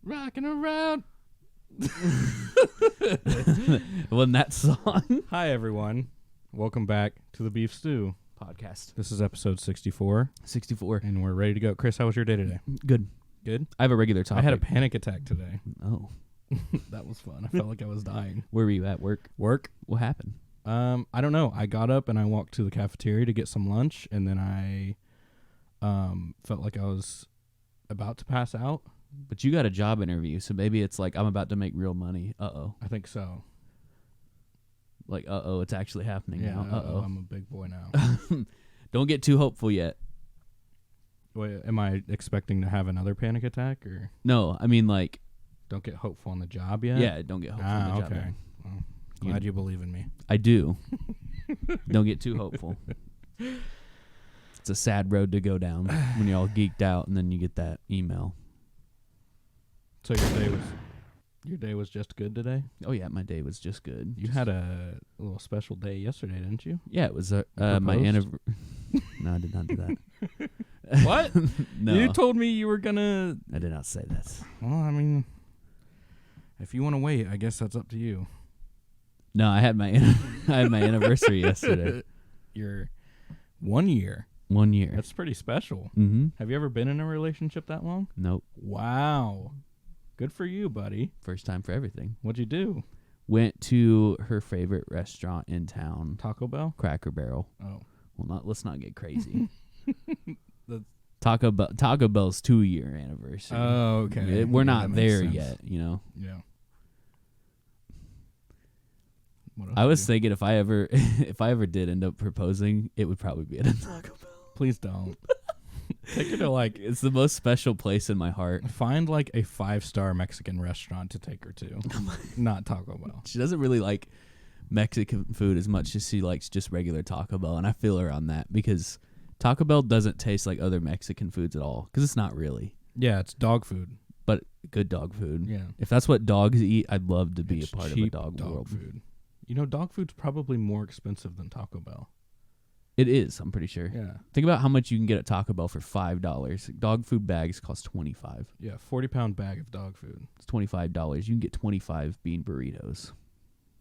Rocking around. Wasn't that song? Hi, everyone. Welcome back to the Beef Stew Podcast. This is episode 64, 64. and we're ready to go. Chris, how was your day today? Good. Good? I have a regular topic. I had a panic attack today. Oh. That was fun. I felt like I was dying. Where were you at work? Work? What happened? I don't know. I got up and I walked to the cafeteria to get some lunch, and then I felt like I was about to pass out. But you got a job interview, so maybe it's like I'm about to make real money. Uh-oh. I think so. Like, uh-oh, it's actually happening now. Uh-oh. I'm a big boy now. Don't get too hopeful yet. Wait, am I expecting to have another panic attack, or No, I mean, like... Don't get hopeful on the job yet? Yeah, don't get hopeful on the job. Okay. Yet. Well, glad you believe in me. I do. Don't get too hopeful. It's a sad road to go down when you're all geeked out and then you get that email. So your day was just good today? Oh yeah, my day was just good. You had a little special day yesterday, didn't you? Yeah, it was my anniversary. No, I did not do that. What? No. You told me you were gonna... I did not say that. Well, I mean, if you want to wait, I guess that's up to you. No, I had my anniversary yesterday. Your 1 year. 1 year. That's pretty special. Mm-hmm. Have you ever been in a relationship that long? Nope. Wow. Good for you, buddy. First time for everything. What'd you do? Went to her favorite restaurant in town. Taco Bell? Cracker Barrel. Oh. Well, let's not get crazy. That's Taco Bell's 2-year anniversary. Oh, okay. We're Yeah, not that makes there sense. yet, you know. Yeah. What else I was you do? thinking if I ever did end up proposing, it would probably be at a Taco Bell. Please don't. Take her to It's the most special place in my heart. find like a 5-star Mexican restaurant to take her to. Not Taco Bell. She doesn't really like Mexican food as much as she likes just regular Taco Bell, and I feel her on that because Taco Bell doesn't taste like other Mexican foods at all because it's not really. Yeah, it's dog food. But good dog food. Yeah. If that's what dogs eat, I'd love to be It's a part of a cheap dog world. food. You know, dog food's probably more expensive than Taco Bell. It is, I'm pretty sure. Yeah. Think about how much you can get at Taco Bell for $5. Dog food bags cost $25. Yeah, 40-pound bag of dog food. It's $25. You can get 25 bean burritos.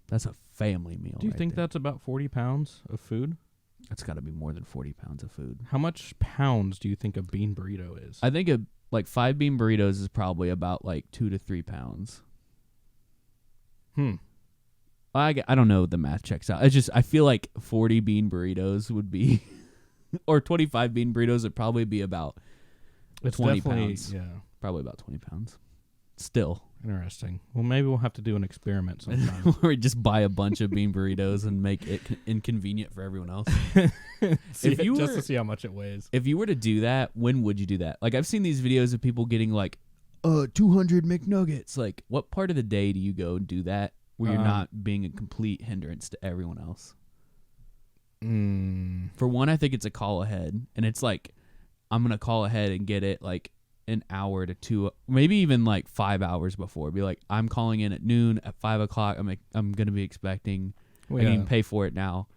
That's a family meal. Do you right think there. that's about 40 pounds of food? That's got to be more than 40 pounds of food. How much pounds do you think a bean burrito is? I think 5 bean burritos is probably about like 2 to 3 pounds. I don't know. The math checks out. I feel like 40 bean burritos would be, or 25 bean burritos would probably be about 20 pounds. Yeah. Probably about 20 pounds. Still. Interesting. Well, maybe we'll have to do an experiment sometime. Where we just buy a bunch of bean burritos and make it inconvenient for everyone else. Just to see how much it weighs. If you were to do that, when would you do that? Like, I've seen these videos of people getting like 200 McNuggets. Like, what part of the day do you go and do that where you're not being a complete hindrance to everyone else? For one, I think it's a call ahead. And it's like, I'm going to call ahead and get it like an hour to 2, maybe even like 5 hours before. Be like, I'm calling in at noon, at 5 o'clock. I'm going to be expecting, I can even pay for it now,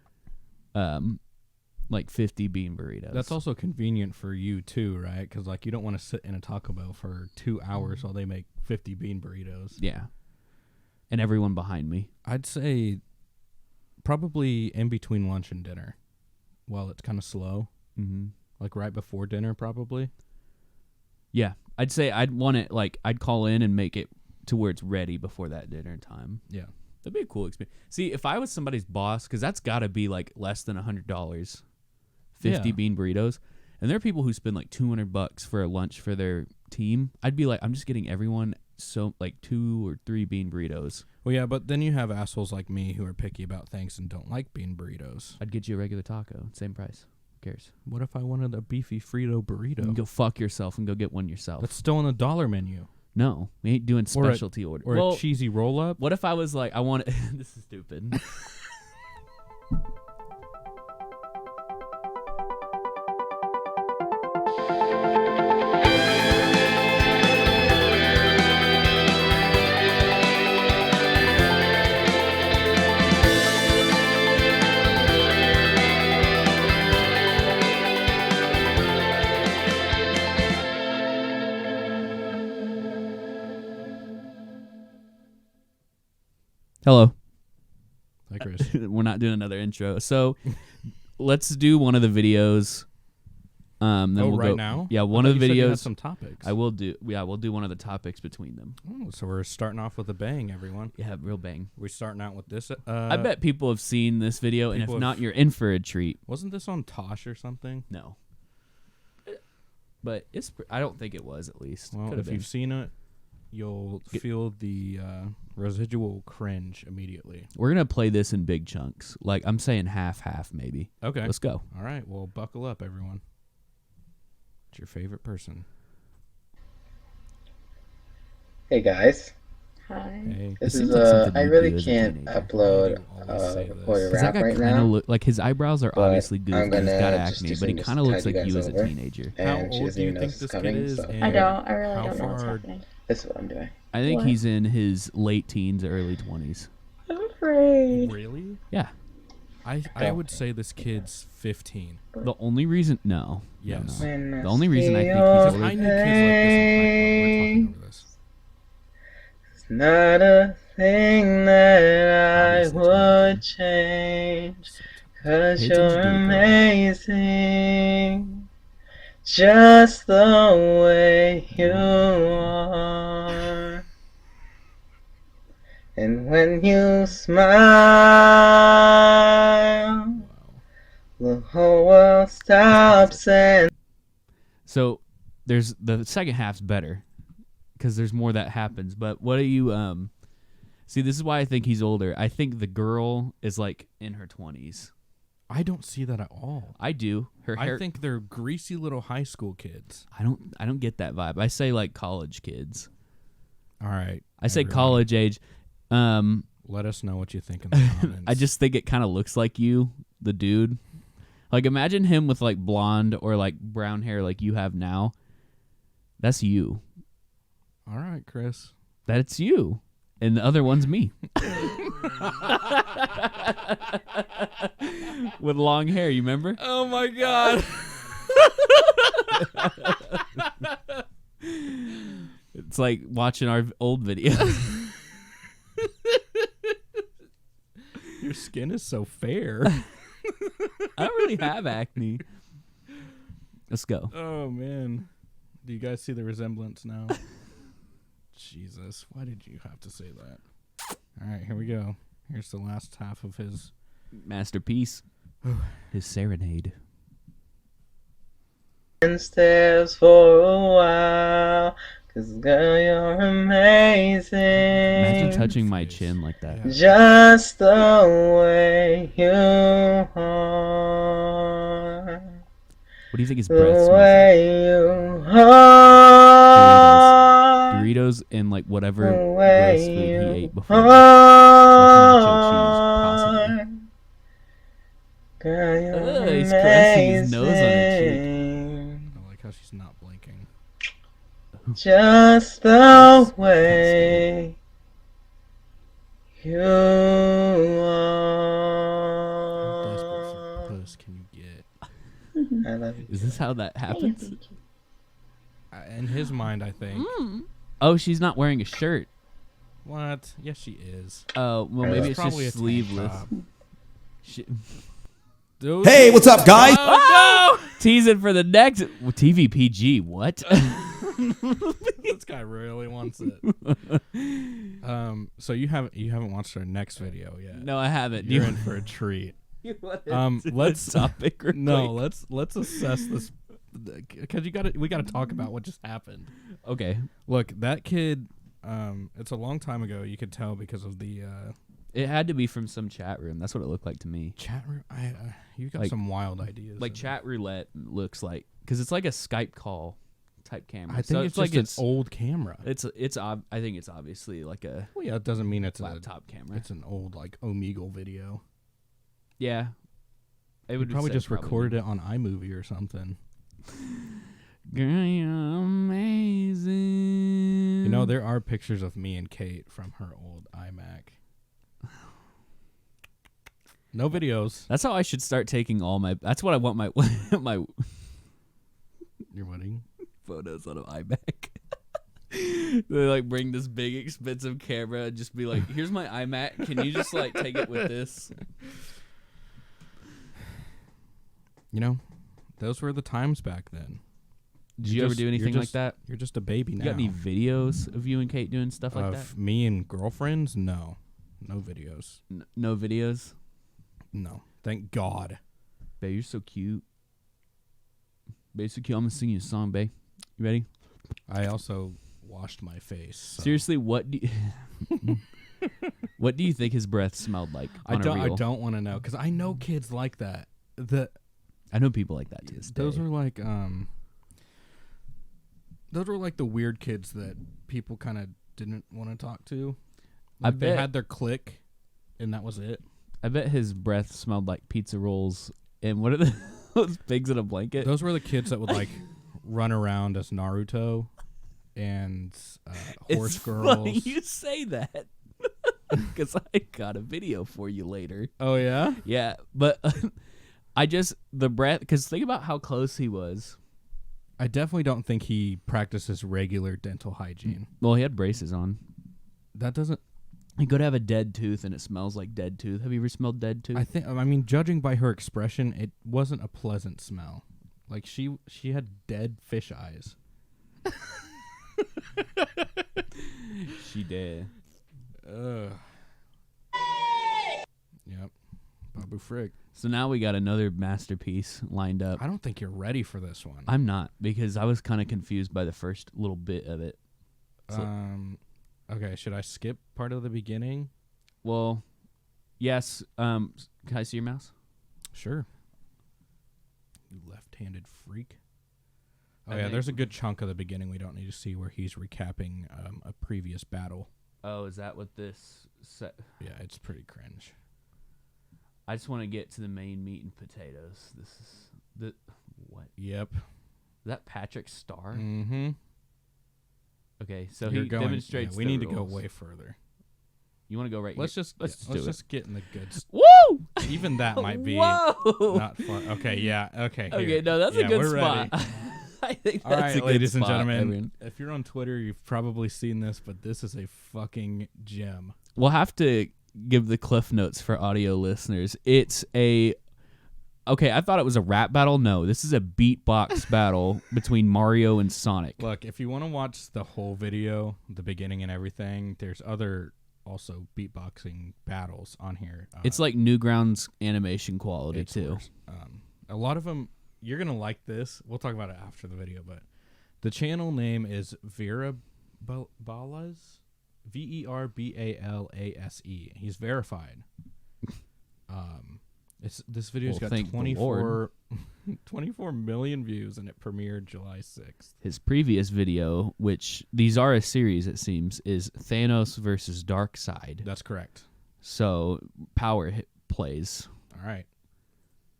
like 50 bean burritos. That's also convenient for you too, right? Because like you don't want to sit in a Taco Bell for 2 hours while they make 50 bean burritos. Yeah. And everyone behind me. I'd say probably in between lunch and dinner while it's kind of slow. Mm-hmm. Like right before dinner probably. Yeah. I'd say I'd want it, like, I'd call in and make it to where it's ready before that dinner time. Yeah. That'd be a cool experience. See, if I was somebody's boss, because that's got to be like less than $100, 50 bean burritos. And there are people who spend like $200 for a lunch for their team. I'd be like, I'm just getting everyone like 2 or 3 bean burritos. Well, yeah, but then you have assholes like me who are picky about things and don't like bean burritos. I'd get you a regular taco, same price. Who cares? What if I wanted a beefy Frito burrito? You can go fuck yourself and go get one yourself. That's still on the dollar menu. No, we ain't doing specialty order. Or a cheesy roll-up. What if I was like, I want it. This is stupid. Hello. Hi, Chris. We're not doing another intro. So let's do one of the videos. Then we'll right go now? Yeah, I one thought of the you said you videos. had some topics. I will do. Yeah, we'll do one of the topics between them. Oh, so we're starting off with a bang, everyone. Yeah, real bang. We're starting out with this. I bet people have seen this video, and if people not, have- you're in for a treat. Wasn't this on Tosh or something? No. But I don't think it was, at least. Well, Could've if been. you've seen it, you'll feel the residual cringe immediately. We're going to play this in big chunks. Like, I'm saying half, maybe. Okay. Let's go. All right. Well, buckle up, everyone. What's your favorite person? Hey guys, Hi. Hey. this seems is like something I you'd really do as a can't teenager. upload You always say record a this. Because that rap guy right kind now, of look like his eyebrows are but obviously goofy. I'm He's gonna got just acne, do but he some kind of looks tide like you you guys as a over. teenager. How and she old doesn't do you even know think this this is kid coming, is? so And I don't. I really how don't know what's far- happening. this is what I'm doing. I think What? he's in his late teens, early 20s. I'm afraid. Really? Yeah. I would say this kid's 15. The only reason, no. Yes. No. When The only reason I think he's Because older- I knew kids like this in high school. We're talking over this. It's not a thing that Obviously, I would change, cause Pay attention you're to the girl. amazing, just the way you are. And when you smile, Wow. the whole world stops and So there's the second half's better because there's more that happens. But what do you see? This is why I think he's older. I think the girl is like in her 20s. I don't see that at all. I do. Her hair. I think they're greasy little high school kids. I don't get that vibe. I say like college kids. All right. I say everyone, college age. Let us know what you think in the comments. I just think it kind of looks like you, the dude. Like imagine him with like blonde or like brown hair like you have now. That's you. All right, Chris. That's you. And the other one's me. With long hair, you remember? Oh my god. It's like watching our old videos. Your skin is so fair. I don't really have acne. Let's go. Oh man. Do you guys see the resemblance now? Jesus, why did you have to say that? All right, here we go. Here's the last half of his Masterpiece. His serenade. steps for a while, cause girl, you're amazing. Imagine touching my face. chin like that. Yeah. Just the way you are. What do you think his breath The smells way you like? are. Doritos and like whatever The gross way food he you ate before. Like nacho cheese, possibly. are. Girl, you're Ugh, he's caressing his nose on her cheek. amazing. I like how she's not blinking. Just the way you How desperate for are. puss can you get? I love you. Is this how that happens? In his mind, I think. Oh, she's not wearing a shirt. What? Yes, she is. Oh, well, It's maybe it's probably just a tank sleeveless. top. She- Dude. Hey, what's up, guys? Oh, no! Teasing for the next TVPG. What? This guy really wants it. So you haven't watched our next video yet. No, I haven't. You're in for a treat. Let's Let's topic. Real No, quick. let's assess this because we gotta talk about what just happened. Okay. Look, that kid. It's a long time ago. You could tell because of the It had to be from some chat room. That's what it looked like to me. chat room. You got Like- some wild ideas. Like of it. chat roulette looks like, because it's like a Skype call type camera. I think so it's like just an old camera. I think it's obviously like a Well, yeah, it doesn't mean it's laptop camera. It's an old like Omegle video. Yeah. It We would probably just recorded it on iMovie or something. Girl, you're amazing. You know, there are pictures of me and Kate from her old iMac. No videos. That's how I should start taking all my. That's what I want my my Your wedding. photos on an iMac. They like bring this big expensive camera and just be like, "Here's my iMac. Can you just like take it with this?" You know, those were the times back then. Did you ever do anything like that? You're just a baby now. You got any videos of you and Kate doing stuff like that? Of me and girlfriends? No. No videos. No videos? No. Thank God. Babe, you're so cute. Babe, so cute. I'm going to sing you a song, babe. You ready? I also washed my face. So. Seriously, what do you think his breath smelled like on a reel? I don't want to know, because I know kids like that. I know people like that to this day. Those were like the weird kids that people kind of didn't want to talk to. Like they had their clique, and that was it. I bet his breath smelled like pizza rolls and what are those pigs in a blanket? Those were the kids that would like run around as Naruto and horse girls. Funny you say that. Because I got a video for you later. Oh, yeah? Yeah, but the breath, because think about how close he was. I definitely don't think he practices regular dental hygiene. Well, he had braces on. That doesn't... He could have a dead tooth and it smells like dead tooth. Have you ever smelled dead tooth? I mean, judging by her expression, it wasn't a pleasant smell. Like, she had dead fish eyes. She did. Ugh. Yep. Babu Frig. So now we got another masterpiece lined up. I don't think you're ready for this one. I'm not, because I was kind of confused by the first little bit of it. So, okay, should I skip part of the beginning? Well, yes. Can I see your mouse? Sure. You left-handed freak. Oh, yeah, there's a good chunk of the beginning we don't need to see where he's recapping a previous battle. Oh, is that what this set? Yeah, it's pretty cringe. I just want to get to the main meat and potatoes. This is the what? Yep. Is that Patrick Starr? Mm-hmm. Okay, so he demonstrates. Yeah, we the need to go rules. way further. You want to go right Let's here? let's just get in the good. Woo! Even that might be Whoa! not fun. Okay, yeah. Okay. Okay, here. no, that's a Yeah, good we're spot. ready. I think All that's right, a good ladies and spot, gentlemen. everyone. If you're on Twitter, you've probably seen this, but this is a fucking gem. We'll have to give the cliff notes for audio listeners. It's a... Okay, I thought it was a rap battle. No, this is a beatbox battle between Mario and Sonic. Look, if you want to watch the whole video, the beginning and everything, there's other also beatboxing battles on here. It's like Newgrounds animation quality, too. Worse. A lot of them, you're going to like this. We'll talk about it after the video, but the channel name is Vera Balas, VERBALASE. He's verified. This video's got 24 million views, and it premiered July 6th. His previous video, which these are a series, it seems, is Thanos versus Darkseid. That's correct. So power plays. All right,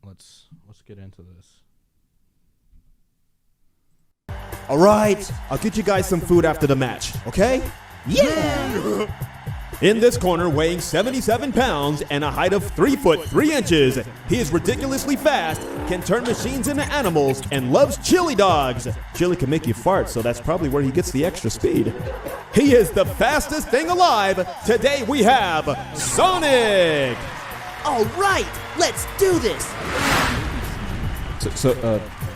let's get into this. All right, I'll get you guys some food after the match, okay? Yeah! In this corner, weighing 77 pounds and a height of 3 foot 3 inches, he is ridiculously fast, can turn machines into animals, and loves chili dogs. Chili can make you fart, so that's probably where he gets the extra speed. He is the fastest thing alive. Today we have Sonic. All right, let's do this.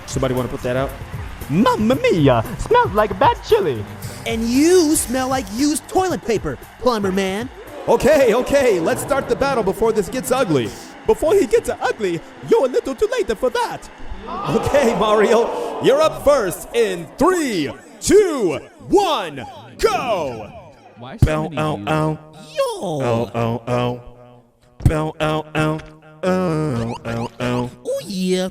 Somebody want to put that out? Mamma mia! Smells like bad chili. And you smell like used toilet paper, plumber man. Okay, let's start the battle before this gets ugly. Before he gets ugly, you're a little too late for that. Okay, Mario, you're up first in 3, 2, 1, go! Why so many views? Yo! Oh yeah.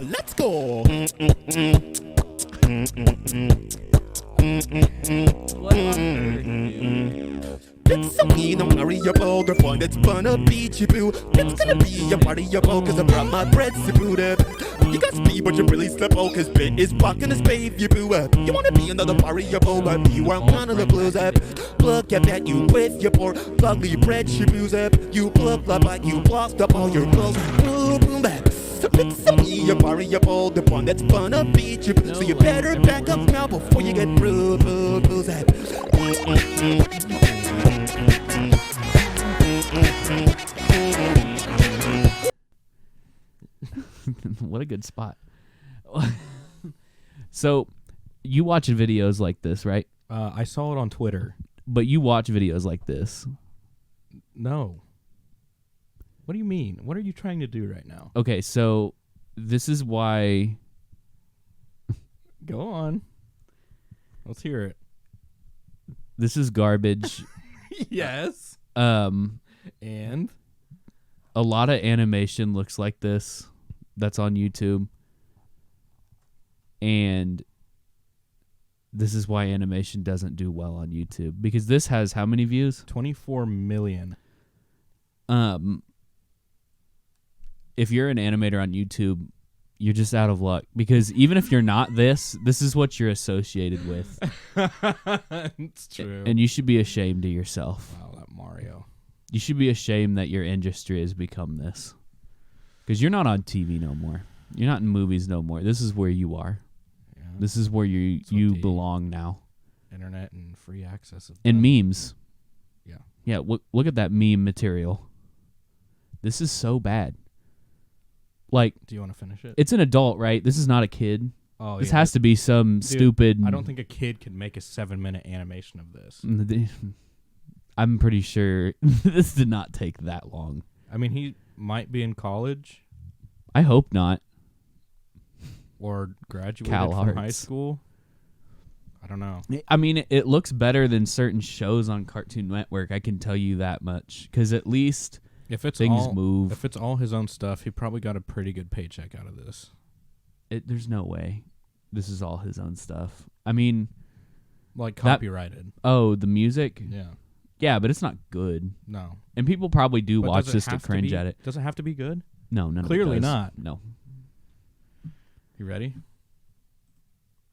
Let's go. It's a mean Mario Poker fun, it's gonna beat you boo. It's gonna be a Mario Poker, cause I brought my bread to boot up. You got speed, but you really slip out, cause Bit is blocking the spade you boo up. You wanna be another Mario Poker, you are one of the blues up. Look at that, you with your poor, ugly bread you booze up. You look like you lost up all your clothes. Boom, boom, back. It's a me, variable, the one that's gonna beat you. So you better back up now before you get bruised. What a good spot. So, you watch videos like this, right? I saw it on Twitter. But you watch videos like this. No. What do you mean? What are you trying to do right now? Okay, so this is why... Go on. Let's hear it. This is garbage. Yes. And a lot of animation looks like this that's on YouTube. And this is why animation doesn't do well on YouTube. Because this has how many views? 24 million. If you're an animator on YouTube, you're just out of luck. Because even if you're not this is what you're associated with. It's true. And you should be ashamed of yourself. Wow, that Mario. You should be ashamed that your industry has become this. Because you're not on TV no more. You're not in movies no more. This is where you are. Yeah. This is where you belong now. Internet and free access. And memes. Yeah. Yeah, look at that meme material. This is so bad. Like, do you want to finish it? It's an adult, right? This is not a kid. Oh, this has to be some stupid... I don't think a kid could make a 7-minute animation of this. I'm pretty sure this did not take that long. I mean, he might be in college. I hope not. Or graduated Cal from Arts. high school. I don't know. I mean, it looks better than certain shows on Cartoon Network. I can tell you that much. Because at least things move. If it's all his own stuff, he probably got a pretty good paycheck out of this. There's no way this is all his own stuff. I mean... Like copyrighted. The music? Yeah. Yeah, but it's not good. No. And people probably do But watch this to cringe at it. Does it have to be good? No, none Clearly of it does. not. No. You ready?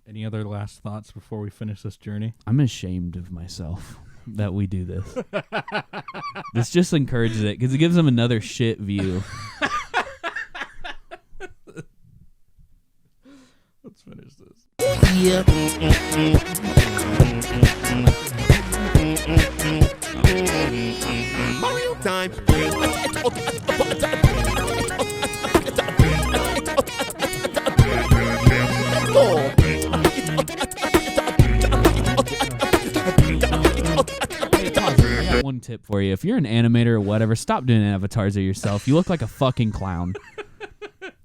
Any other last thoughts before we finish this journey? I'm ashamed of myself that we do this. This just encourages it because it gives them another shit view. Let's finish this. Mario time. I got one tip for you. If you're an animator or whatever, stop doing avatars of yourself. You look like a fucking clown.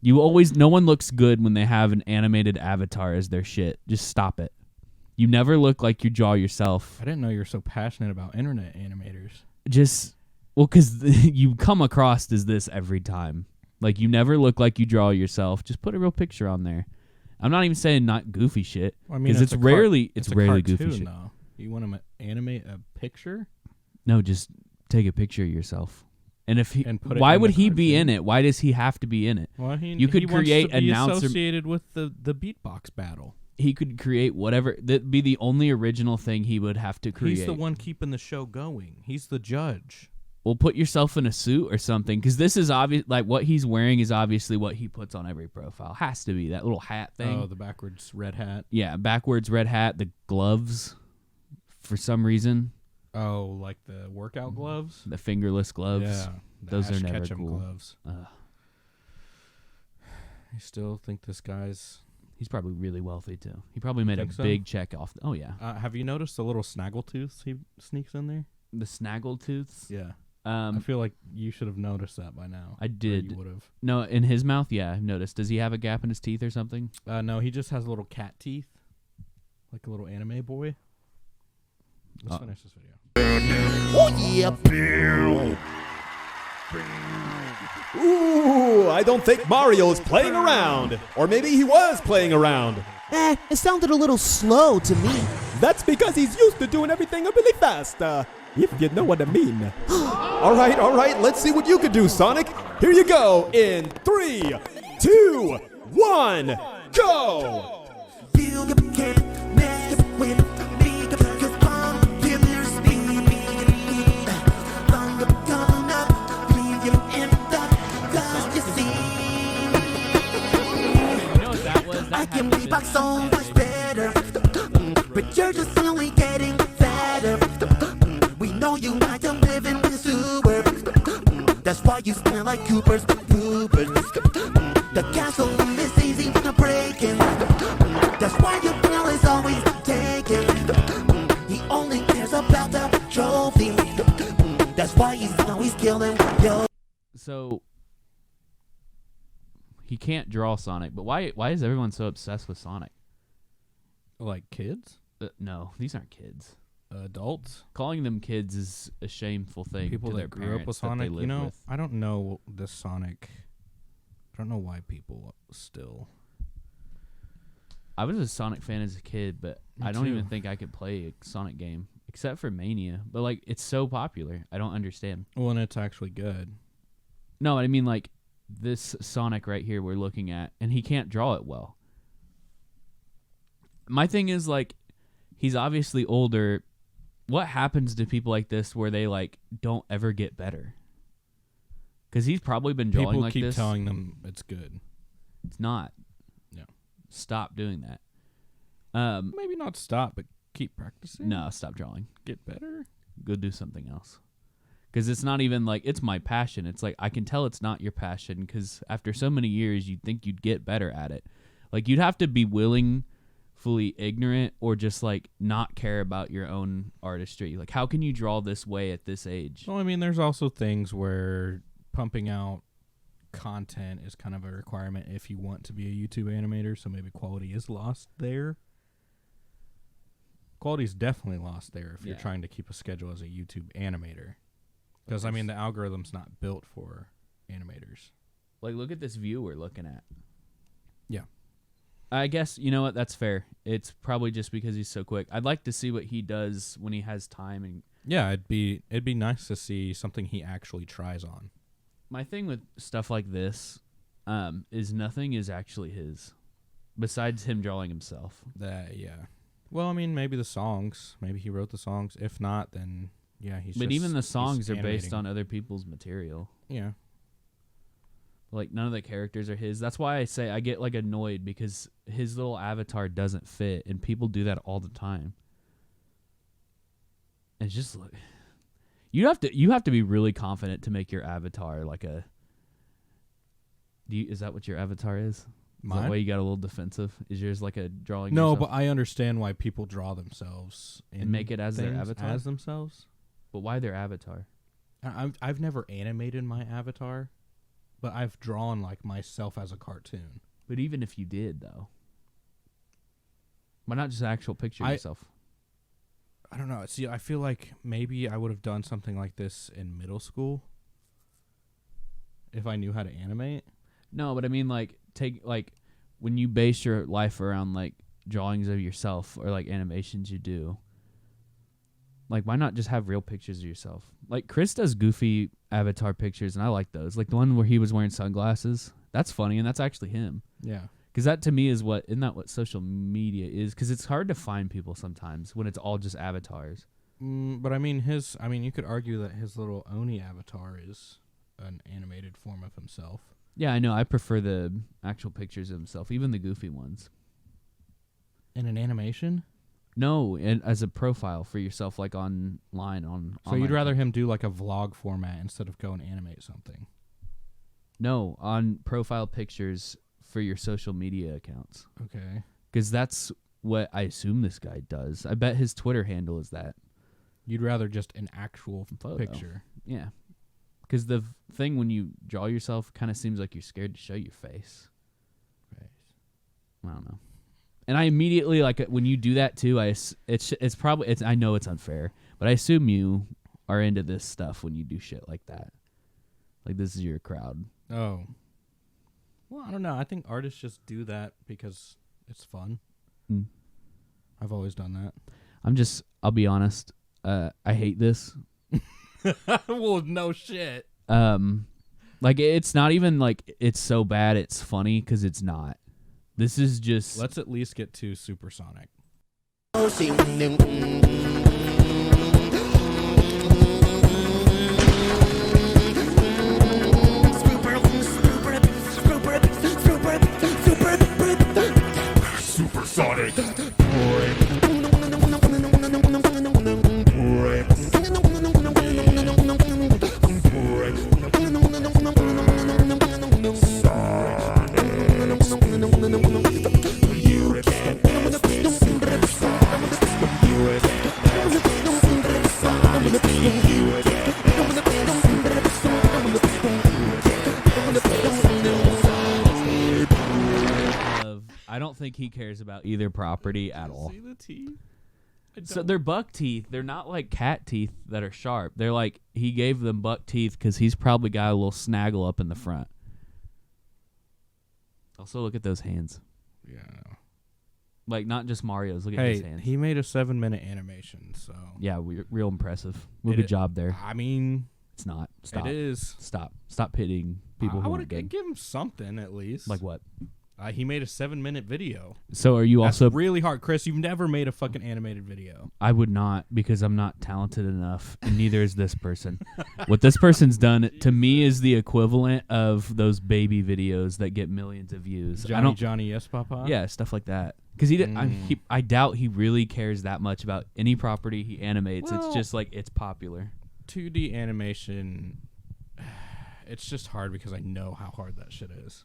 No one looks good when they have an animated avatar as their shit. Just stop it. You never look like you draw yourself. I didn't know you were so passionate about internet animators. Because you come across as this every time. Like, you never look like you draw yourself. Just put a real picture on there. I'm not even saying not goofy shit. Well, I mean, because it's rarely cartoon, goofy shit. Though. You want to animate a picture? No, just take a picture of yourself. And if he, put it why in would the he be cartoon. in it? Why does he have to be in it? Well, you could create wants to be announcer associated with the beatbox battle. He could create whatever. That'd be the only original thing he would have to create. He's the one keeping the show going. He's the judge. Well, put yourself in a suit or something, because this is obvious. Like, what he's wearing is obviously what he puts on every profile. Has to be that little hat thing. Oh, the backwards red hat. Yeah, backwards red hat. The gloves, for some reason. Oh, like the workout gloves? The fingerless gloves. Yeah. Those are never Ketchum cool. Gloves. You still think this guy's... He's probably really wealthy, too. He probably made a big check off. Oh, yeah. Have you noticed the little snaggletooths he sneaks in there? The snaggletooths? Yeah. I feel like you should have noticed that by now. I did. You would have. No, in his mouth, yeah, I've noticed. Does he have a gap in his teeth or something? No, he just has little cat teeth. Like a little anime boy. Let's finish this video. Oh, yeah. Ooh, I don't think Mario is playing around. Or maybe he was playing around. It sounded a little slow to me. That's because he's used to doing everything really fast. If you know what I mean. All right, let's see what you can do, Sonic. Here you go in 3, 2, 1, go! making beatbox so much better. But you're just only getting fatter. We know you like them living with sewer. That's why you smell like Cooper's poopers. The gasoline is easy to break in. That's why your girl is always taken. He only cares about the trophy. That's why he's always killing yo. So he can't draw Sonic, but why is everyone so obsessed with Sonic? Like kids? No, these aren't kids. Adults? Calling them kids is a shameful thing. People to that their grew up parents with that they Sonic, live you know, with. I don't know the Sonic. I don't know why people still. I was a Sonic fan as a kid, but Me I don't too. even think I could play a Sonic game except for Mania. But like, it's so popular, I don't understand. Well, and it's actually good. No, I mean like this Sonic right here we're looking at, and he can't draw it well. My thing is like, he's obviously older. What happens to people like this where they like don't ever get better? Because he's probably been drawing People like keep this. telling them it's good. It's not. No. Stop doing that. Maybe not stop, but keep practicing. No, stop drawing. Get better. Go do something else. Because it's not even like, it's my passion. It's like, I can tell it's not your passion because after so many years, you'd think you'd get better at it. Like, you'd have to be willfully ignorant or just, like, not care about your own artistry. Like, how can you draw this way at this age? Well, I mean, there's also things where pumping out content is kind of a requirement if you want to be a YouTube animator, so maybe quality is lost there. Quality's definitely lost there if you're trying to keep a schedule as a YouTube animator. Because, I mean, the algorithm's not built for animators. Like, look at this view we're looking at. Yeah. I guess, you know what, that's fair. It's probably just because he's so quick. I'd like to see what he does when he has time. And Yeah, it'd be nice to see something he actually tries on. my thing with stuff like this is nothing is actually his, besides him drawing himself. Yeah. Well, I mean, maybe the songs. Maybe he wrote the songs. If not, then yeah, But even the songs are based on other people's material. Yeah. Like, none of the characters are his. That's why I say I get, like, annoyed because his little avatar doesn't fit, and people do that all the time. It's just like, you have to be really confident to make your avatar like a. Is that what your avatar is? Is Mine? that why you got a little defensive? Is yours like a drawing? No, yourself? but I understand why people draw themselves And make it as their things avatar? as themselves. But why their avatar? I've never animated my avatar, but I've drawn like myself as a cartoon. But even if you did, though, why not just an actual picture of yourself? I don't know. See, I feel like maybe I would have done something like this in middle school if I knew how to animate. No, but I mean, like, when you base your life around, like, drawings of yourself or, like, animations you do, like, why not just have real pictures of yourself? Like, Chris does goofy avatar pictures, and I like those. Like, the one where he was wearing sunglasses. That's funny, and that's actually him. Yeah. Because that, to me, isn't that what social media is? Because it's hard to find people sometimes when it's all just avatars. But I mean, you could argue that his little Oni avatar is an animated form of himself. Yeah, I know. I prefer the actual pictures of himself, even the goofy ones. In an animation? No, and as a profile for yourself, like online on. So you'd rather him do like a vlog format instead of go and animate something? No, on profile pictures for your social media accounts. Okay. Because that's what I assume this guy does. I bet his Twitter handle is that. You'd rather just an actual Photo. picture. Yeah. Because the thing when you draw yourself kind of seems like you're scared to show your face. I don't know. And I immediately, like, when you do that too, it's probably, I know it's unfair, but I assume you are into this stuff when you do shit like that. Like, this is your crowd. Oh. Well, I don't know. I think artists just do that because it's fun. Mm. I've always done that. I'll be honest, I hate this. Well, no shit. Like, it's not even like it's so bad it's funny, because it's not. This is just... Let's at least get to Supersonic. I don't think he cares about either property at all. See the teeth? So they're buck teeth. They're not like cat teeth that are sharp. They're like, he gave them buck teeth because he's probably got a little snaggle up in the front. Also, look at those hands. Yeah, I know. Like, not just Mario's. Look at Hey, his hands. he made a 7-minute animation, so. Yeah, real impressive. Good job there. I mean, It's not. Stop. it is. Stop pitting people I who would aren't good. give him something at least. Like what? He made a 7-minute video. So are you That's also... really hard, Chris. You've never made a fucking animated video. I would not, because I'm not talented enough, and neither is this person. What this person's done, to me, is the equivalent of those baby videos that get millions of views. Johnny, yes, Papa? Yeah, stuff like that. Because I doubt he really cares that much about any property he animates. Well, it's just like, it's popular. 2D animation, it's just hard because I know how hard that shit is.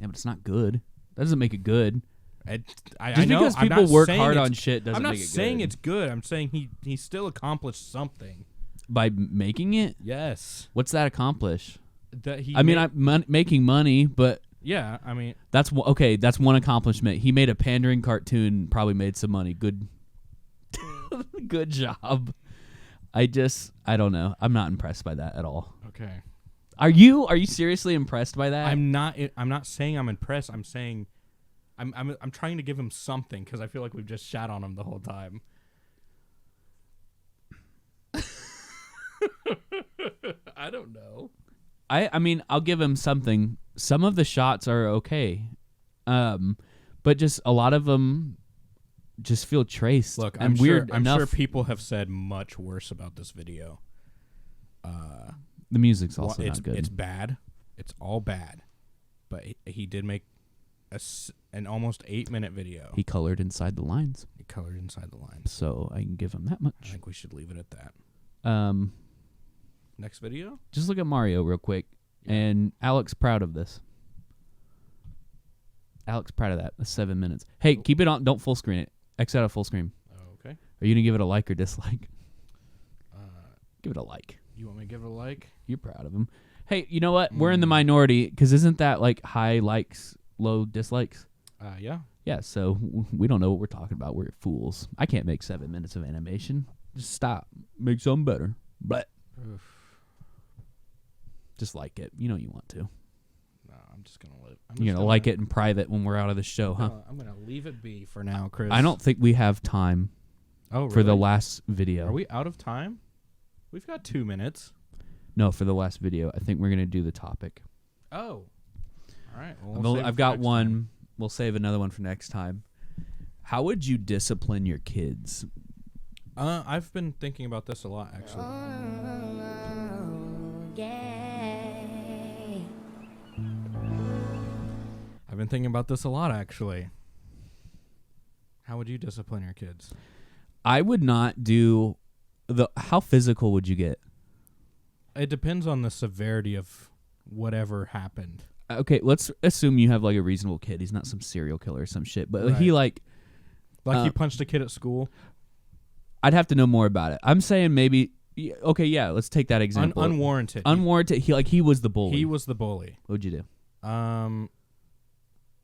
Yeah, but it's not good. That doesn't make it good. I Just know. because I'm people not work saying hard it's- on shit doesn't I'm not make it saying good. it's good. I'm saying he still accomplished something. By making it? Yes. What's that accomplish? That he. I'm making money, but Yeah, I mean. that's okay. That's one accomplishment. He made a pandering cartoon, probably made some money. Good, good job. I don't know. I'm not impressed by that at all. Okay. Are you seriously impressed by that? I'm not saying I'm impressed. I'm saying, I'm trying to give him something because I feel like we've just shat on him the whole time. I don't know. I mean, I'll give him something. Some of the shots are okay, but just a lot of them just feel traced. Look, and I'm weird sure. I'm enough. sure people have said much worse about this video. The music's also it's not good. It's bad. It's all bad. But he did make an almost 8-minute video. He colored inside the lines, He colored inside the lines. so I can give him that I much. think we should leave it at that. Next video. Just look at Mario real quick, and Alex proud of this. Alex proud of that. That's 7 minutes. Hey, keep it on. Don't full screen it. X out of full screen. Okay. Are you gonna give it a like or dislike? Give it a like. You want me to give it a like? You're proud of him. Hey, you know what? We're in the minority because isn't that like high likes, low dislikes? Yeah. Yeah, so we don't know what we're talking about. We're fools. I can't make 7 minutes of animation. Just stop. Make something better. But just like it. You know you want to. No, I'm just gonna let. You're gonna like it in private when we're out of the show, huh? I'm gonna leave it be for now, Chris. I don't think we have time for the last video. Are we out of time? We've got 2 minutes. No, for the last video. I think we're gonna do the topic. Oh. All right. Well, we'll save it I've for got next one. time. We'll save another one for next time. How would you discipline your kids? I've been thinking about this a lot, actually. I've been thinking about this a lot, actually. How would you discipline your kids? I would not do how physical would you get? It depends on the severity of whatever happened. Okay, let's assume you have like a reasonable kid. He's not some serial killer or some shit, but Right. he like He punched a kid at school. I'd have to know more about it. I'm saying maybe okay, yeah, let's take that example. Unwarranted. Unwarranted. He was the bully. He was the bully. What would you do?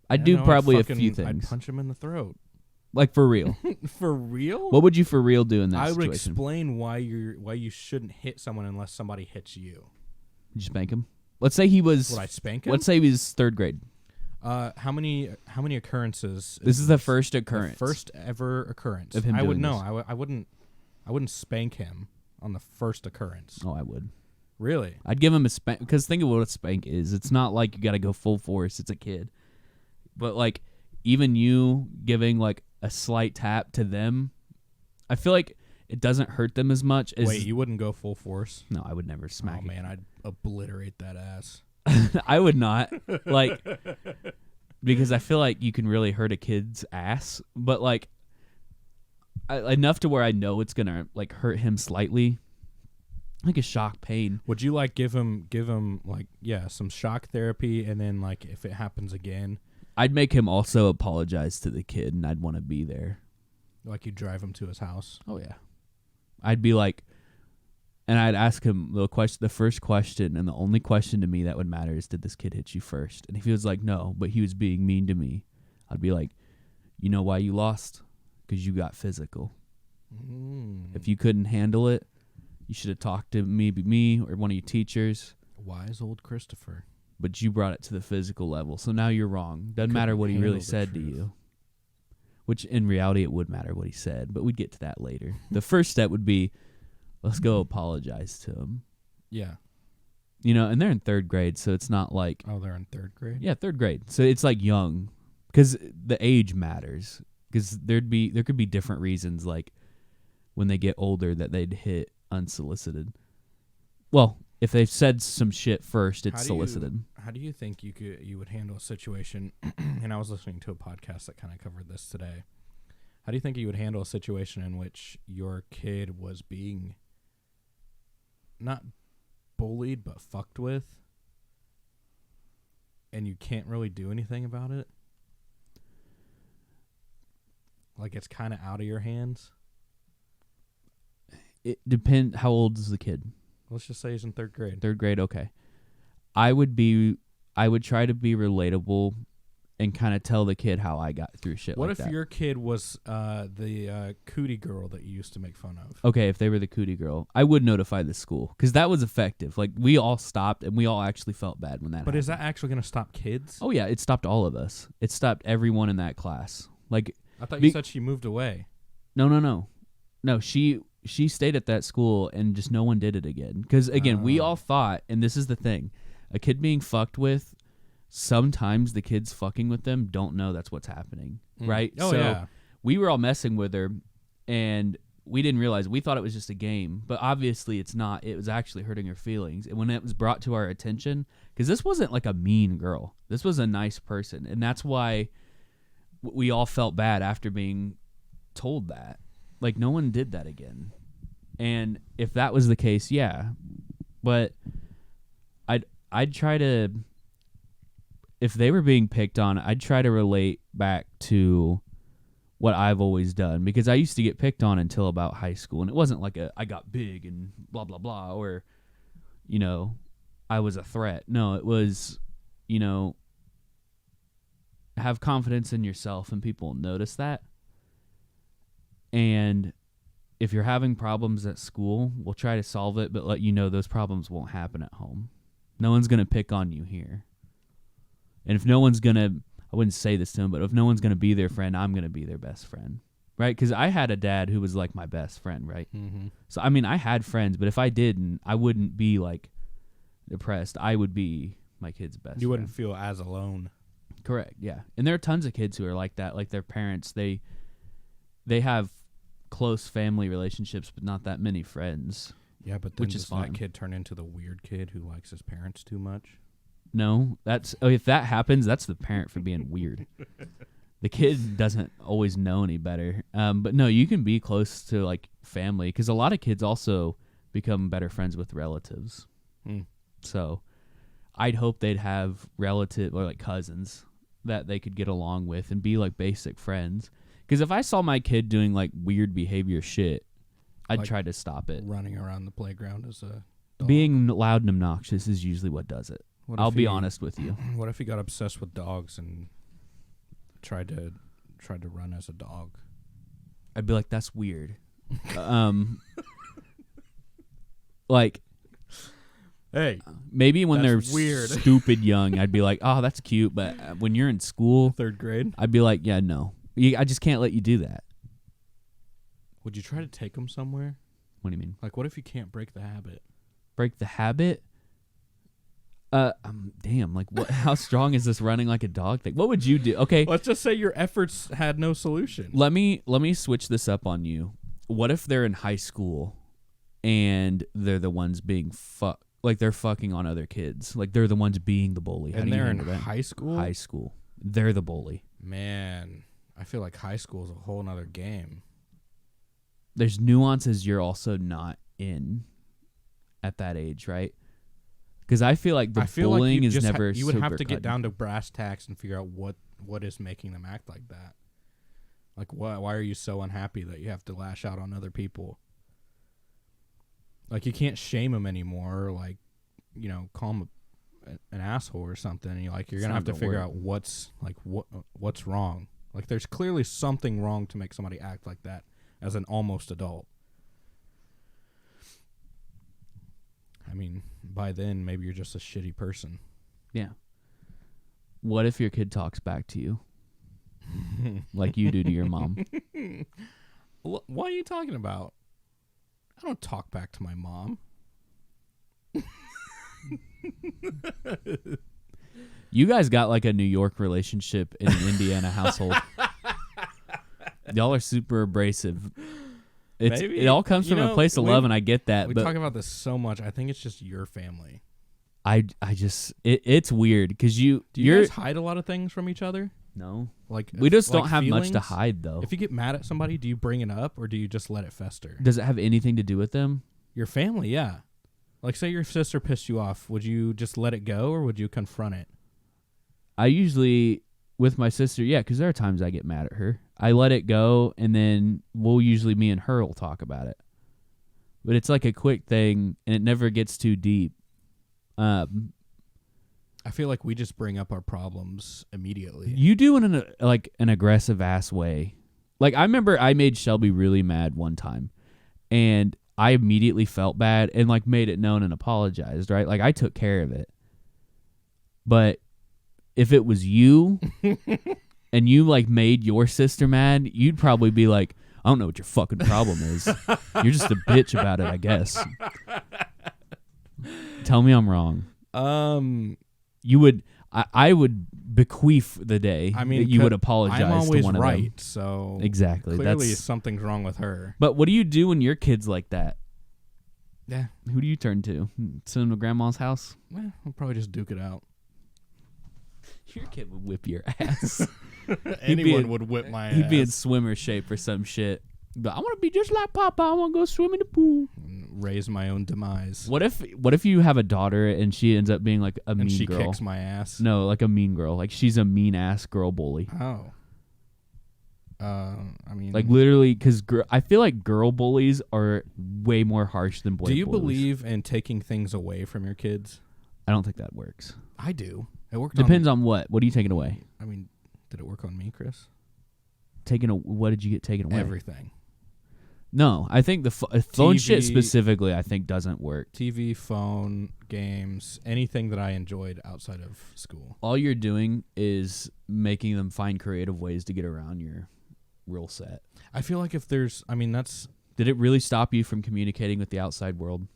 I'd do probably a few I'd things. punch him in the throat. Like for real. For real? What would you for real do in that I would situation? explain why you shouldn't hit someone unless somebody hits you. Would you spank him? Let's say he was. Would I spank him? Let's say he was third grade. How many occurrences? This is the first occurrence. The first ever occurrence of him. I would doing know. this. I wouldn't spank him on the first occurrence. Oh, I would. Really? I'd give him a spank because think of what a spank is. It's not like you got to go full force. It's a kid, but like even you giving like a slight tap to them, I feel like it doesn't hurt them as much as. Wait, you wouldn't go full force? No, I would never smack. Oh man, I'd obliterate that ass. I would not. Like because I feel like you can really hurt a kid's ass, but like enough to where I know it's gonna like hurt him slightly, like a shock pain. Would you like give him like some shock therapy, and then like if it happens again, I'd make him also apologize to the kid, and I'd want to be there. like you drive him to his house? Oh yeah, I'd be like, and I'd ask him the first question, and the only question to me that would matter is, did this kid hit you first? And if he was like, no, but he was being mean to me, I'd be like, you know why you lost? Because you got physical. If you couldn't handle it, you should have talked to me or one of your teachers. Wise old Christopher. But you brought it to the physical level, so now you're wrong. Doesn't matter what he really said to you. Which in reality it would matter what he said, but we'd get to that later. The first step would be, let's go apologize to him. Yeah. You know, and they're in 3rd grade, so it's not like... Oh, they're in 3rd grade? Yeah, 3rd grade. So it's like young, because the age matters. Because there could be different reasons, like when they get older, that they'd hit unsolicited. Well, if they've said some shit first, it's solicited. How do you think you would handle a situation? And I was listening to a podcast that kind of covered this today. How do you think you would handle a situation in which your kid was being not bullied but fucked with, and you can't really do anything about it? Like it's kind of out of your hands? It depends. How old is the kid? Let's just say he's in 3rd grade. 3rd grade, okay. I would try to be relatable and kind of tell the kid how I got through shit What like that. if your kid was the cootie girl that you used to make fun of? Okay, if they were the cootie girl, I would notify the school, because that was effective. Like, we all stopped, and we all actually felt bad when that happened. But is that actually going to stop kids? Oh, yeah, it stopped all of us. It stopped everyone in that class. Like, I thought you said she moved away. No, she stayed at that school, and just no one did it again. Because, again, we all thought, and this is the thing, a kid being fucked with, sometimes the kids fucking with them don't know that's what's happening, right? Oh, so yeah. We were all messing with her, and we didn't realize. We thought it was just a game, but obviously it's not. It was actually hurting her feelings. And when it was brought to our attention, because this wasn't like a mean girl. This was a nice person, and that's why we all felt bad after being told that. Like, no one did that again. And if that was the case, yeah. But I'd try to, if they were being picked on, I'd try to relate back to what I've always done, because I used to get picked on until about high school, and it wasn't like I got big and blah blah blah, or I was a threat. No, it was, have confidence in yourself, and people notice that. And if you're having problems at school, we'll try to solve it, but let you know those problems won't happen at home. No one's going to pick on you here. And if no one's going to, I wouldn't say this to him, but if no one's going to be their friend, I'm going to be their best friend. Right? Because I had a dad who was like my best friend, right? Mm-hmm. So, I mean, I had friends, but if I didn't, I wouldn't be like depressed. I would be my kid's best friend. You wouldn't feel as alone. Correct, yeah. And there are tons of kids who are like that. Like their parents, they have close family relationships, but not that many friends. Yeah, but then which is does fine. that kid turn into the weird kid who likes his parents too much? No, if that happens, that's the parent for being weird. The kid doesn't always know any better. But no, you can be close to like family, because a lot of kids also become better friends with relatives. So I'd hope they'd have relative or like cousins that they could get along with and be like basic friends. Because if I saw my kid doing like weird behavior shit, I'd try to stop it. Running around the playground as a dog. Being loud and obnoxious is usually what does it. I'll be honest with you. What if he got obsessed with dogs and tried to run as a dog? I'd be like, that's weird. Like, hey, maybe when they're that's weird. stupid young, I'd be like, oh, that's cute. But when you're in school, 3rd grade, I'd be like, yeah, no, I just can't let you do that. would you try to take him somewhere? What do you mean? Like, what if you can't break the habit? Break the habit? Damn, like what? How strong is this running like a dog thing? What would you do? Okay, Let's just say your efforts had no solution. let me switch this up on you. What if they're in high school and they're the ones being like they're fucking on other kids, like they're the ones being the bully? How And do you they're in handle that? high school? High school. they're the bully. Man, I feel like high school is a whole nother game. There's nuances you're also not in at that age, right? Because I feel like bullying is never. You would have to sugar-coated. get down to brass tacks and figure out what is making them act like that. Like, why are you so unhappy that you have to lash out on other people? Like, you can't shame them anymore. Or like, call them an asshole or something. And you're gonna have to figure out what's wrong. Like, there's clearly something wrong to make somebody act like that as an almost adult. I mean, by then, maybe you're just a shitty person. Yeah. What if your kid talks back to you like you do to your mom? What are you talking about? I don't talk back to my mom. You guys got like a New York relationship in an Indiana household. Y'all are super abrasive. It all comes from a place of love, and I get that. We but talk about this so much. I think it's just your family. It's weird because do you guys hide a lot of things from each other? No, like we just don't have feelings? much to hide though. If you get mad at somebody, do you bring it up or do you just let it fester? Does it have anything to do with them? Your family, yeah. Like, say your sister pissed you off, would you just let it go or would you confront it? I usually, with my sister, yeah, because there are times I get mad at her. I let it go, and then me and her will talk about it. But it's like a quick thing, and it never gets too deep. I feel like we just bring up our problems immediately. You do in an aggressive ass way. Like, I remember I made Shelby really mad one time, and I immediately felt bad and like made it known and apologized, right? Like, I took care of it. But if it was you and you like made your sister mad, you'd probably be like, I don't know what your fucking problem is. You're just a bitch about it, I guess. Tell me I'm wrong. You would, I would bequeath the day that you would apologize I'm always to one right, of them. so exactly. Clearly something's wrong with her. But what do you do when your kid's like that? Yeah. Who do you turn to? Send him to grandma's house? Well, we'll probably just duke it out. Your kid would whip your ass. Anyone would whip my ass. He'd be in swimmer shape or some shit. But I want to be just like Papa. I want to go swim in the pool. Raise my own demise. What if you have a daughter and she ends up being like a mean girl? And she kicks my ass? No, like a mean girl. Like she's a mean ass girl bully. Oh. I mean, like literally, because I feel like girl bullies are way more harsh than boy bullies. Do you believe in taking things away from your kids? I don't think that works. I do. It worked. Depends on what. What are you taking away? I mean, did it work on me, Chris? What did you get taken away? Everything. No, I think the phone shit specifically, I think doesn't work. TV, phone, games, anything that I enjoyed outside of school. All you're doing is making them find creative ways to get around your rule set. I feel like if there's, that's... Did it really stop you from communicating with the outside world?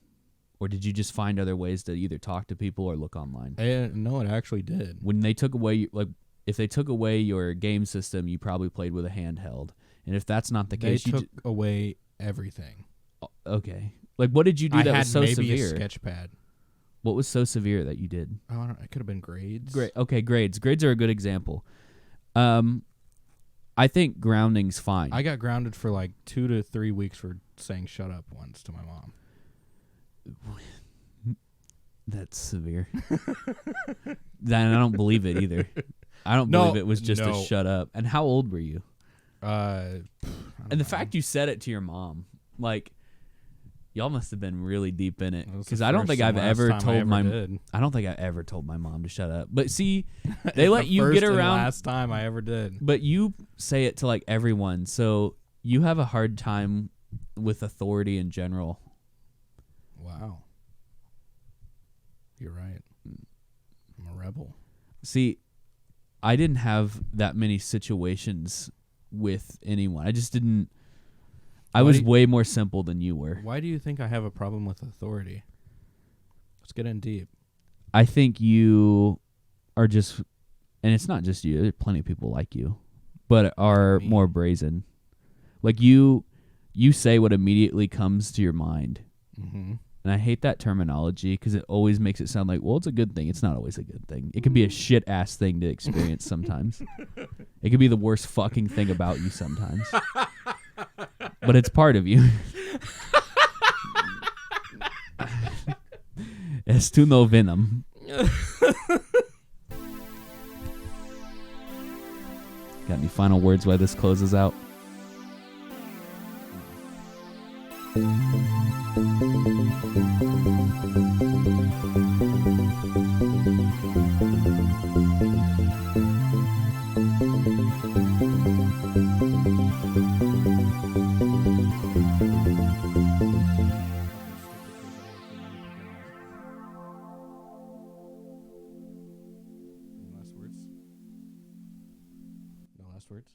Or did you just find other ways to either talk to people or look online? No, it actually did. When they took away, if they took away your game system, you probably played with a handheld. And if that's not the case, they took away everything. Okay. Like, what did you do that was so severe? I had maybe a sketch pad. What was so severe that you did? I don't know. It could have been grades. Okay, grades. Grades are a good example. I think grounding's fine. I got grounded for like 2 to 3 weeks for saying shut up once to my mom. That's severe. Then I don't believe it either. I don't believe it was just a shut up. And how old were you? And the fact you said it to your mom, like, y'all must have been really deep in it. Because I don't think I've ever told my mom to shut up. But see, they let you get around. Last time I ever did. But you say it to like everyone, so you have a hard time with authority in general. Wow. You're right. I'm a rebel. See, I didn't have that many situations with anyone. I just didn't. I was way more simple than you were. Why do you think I have a problem with authority? Let's get in deep. I think you are just, and it's not just you. There's plenty of people like you, but are more brazen. Like you say what immediately comes to your mind. Mm-hmm. And I hate that terminology because it always makes it sound like, well, it's a good thing. It's not always a good thing. It can be a shit ass thing to experience sometimes. It can be the worst fucking thing about you sometimes. But it's part of you. Es tu no venom. Got any final words while this closes out? Any last words? No last words?